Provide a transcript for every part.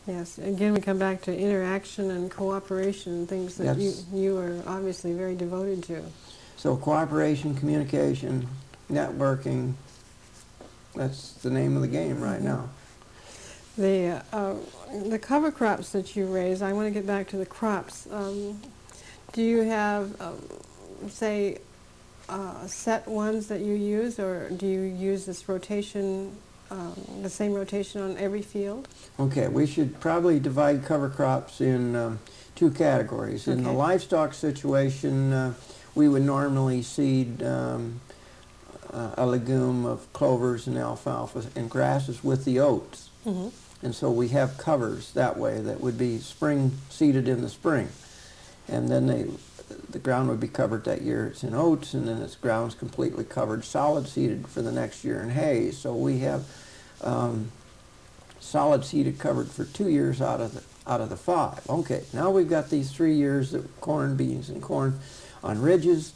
Yes, again we come back to interaction and cooperation, things that you are obviously very devoted to. So cooperation, communication, networking, that's the name of the game right now. The cover crops that you raise, I want to get back to the crops. Do you have, say, set ones that you use, or do you use this rotation, the same rotation on every field? Okay, we should probably divide cover crops in two categories. In the livestock situation, we would normally seed a legume of clovers and alfalfa and grasses with the oats. And so we have covers that way that would be spring seeded in the spring. And then the ground would be covered that year. It's in oats, and then its ground's completely covered, solid seeded for the next year in hay. So we have solid seeded covered for 2 years out of the 5. Okay, now we've got these 3 years of corn, beans, and corn on ridges,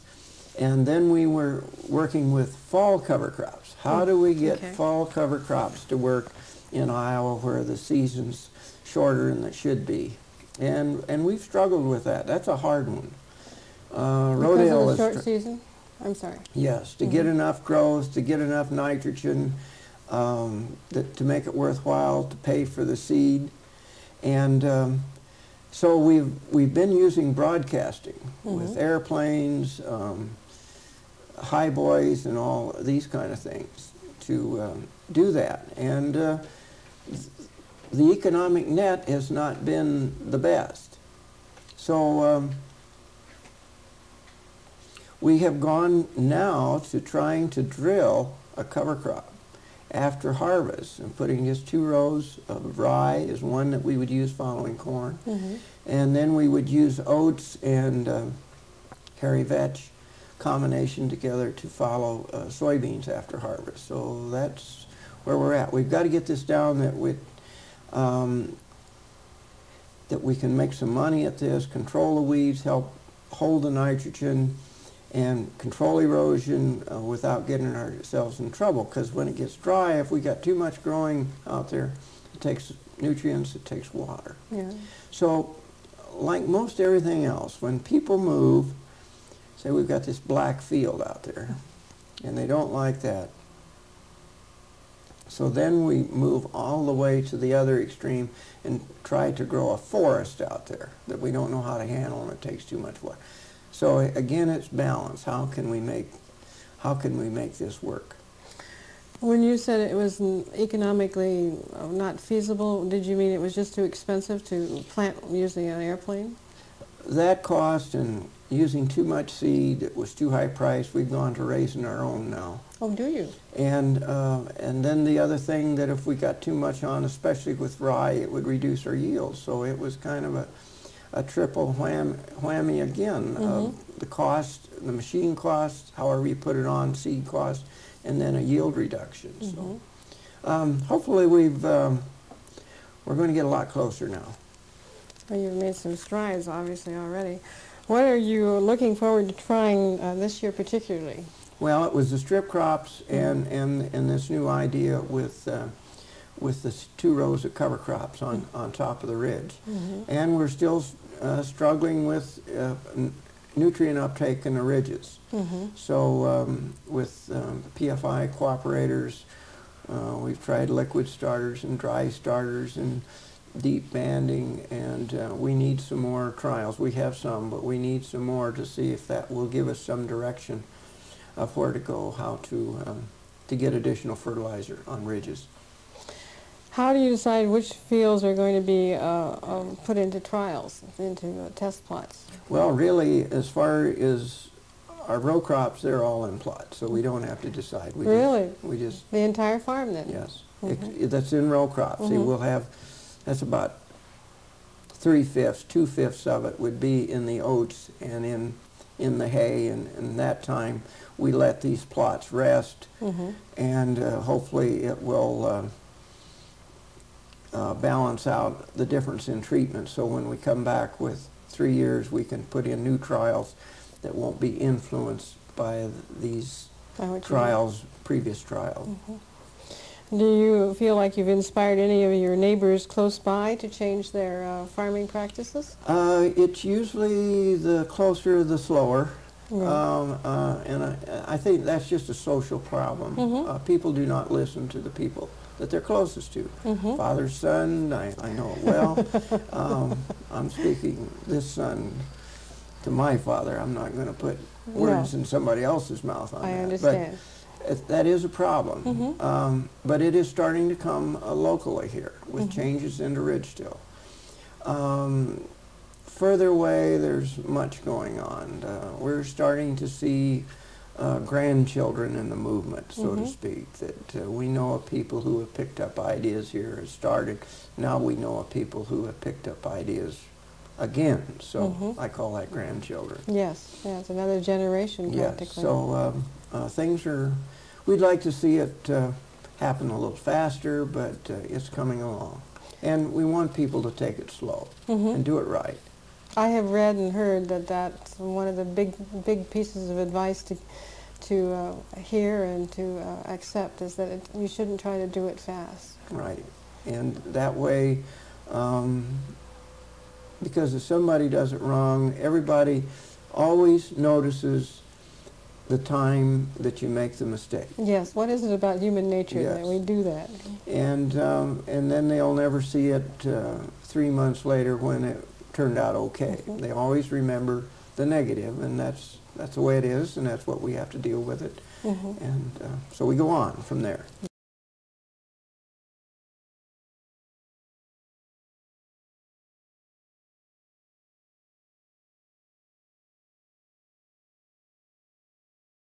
and then we were working with fall cover crops. How do we get fall cover crops to work in Iowa where the season's shorter than it should be? And we've struggled with that. That's a hard one. Because of the short season? I'm sorry. Yes, to get enough growth, to get enough nitrogen, to make it worthwhile to pay for the seed. And so we've been using broadcasting with airplanes, highboys, and all these kind of things to do that. And the economic net has not been the best. So we have gone now to trying to drill a cover crop after harvest, and putting just 2 rows of rye is one that we would use following corn. And then we would use oats and hairy vetch combination together to follow soybeans after harvest. So that's where we're at. We've got to get this down that we can make some money at this, control the weeds, help hold the nitrogen, and control erosion without getting ourselves in trouble. Because when it gets dry, if we got too much growing out there, it takes nutrients, it takes water. So like most everything else, when people move, say we've got this black field out there, and they don't like that. So then we move all the way to the other extreme and try to grow a forest out there that we don't know how to handle, and it takes too much water. So again, it's balance. How can we make this work? When you said it was economically not feasible, did you mean it was just too expensive to plant using an airplane? That cost, and using too much seed, it was too high priced. We've gone to raising our own now. Oh, do you? And then the other thing, that if we got too much on, especially with rye, it would reduce our yield. So it was kind of a triple whammy again of the cost, the machine cost, however you put it on, seed cost, and then a yield reduction. So hopefully we're going to get a lot closer now. Well, you've made some strides, obviously, already. What are you looking forward to trying this year particularly? Well, it was the strip crops and this new idea with the 2 rows of cover crops on top of the ridge. And we're still struggling with nutrient uptake in the ridges. So with PFI cooperators, we've tried liquid starters and dry starters and deep banding, and we need some more trials. We have some, but we need some more to see if that will give us some direction of where to go, how to get additional fertilizer on ridges. How do you decide which fields are going to be put into trials, into test plots? Well, really, as far as our row crops, they're all in plots, so we don't have to decide. We just the entire farm then? Yes, that's in row crops. See, we'll have, that's about 3/5, 2/5 of it would be in the oats and in the hay, and in that time we let these plots rest, and hopefully it will balance out the difference in treatment, so when we come back with 3 years we can put in new trials that won't be influenced by these trials, previous trials. Do you feel like you've inspired any of your neighbors close by to change their farming practices? It's usually the closer, the slower. Right. And I think that's just a social problem. People do not listen to the people that they're closest to. Father's son, I know it well. I'm speaking this son to my father. I'm not going to put words in somebody else's mouth on that. I understand. But that is a problem. But it is starting to come locally here with changes into Ridgestill. Further away, there's much going on. We're starting to see grandchildren in the movement, so to speak, that we know of people who have picked up ideas here, has started. Now we know of people who have picked up ideas again, so I call that grandchildren. Yes, yeah, it's another generation practically. Yes, so things are, we'd like to see it happen a little faster, but it's coming along. And we want people to take it slow and do it right. I have read and heard that that's one of the big pieces of advice to hear and to accept is that you shouldn't try to do it fast. Right, and that way, because if somebody does it wrong, everybody always notices the time that you make the mistake. Yes, what is it about human nature that we do that? And then they'll never see it 3 months later when it turned out okay. They always remember the negative, and that's the way it is, and that's what we have to deal with it. And so we go on from there.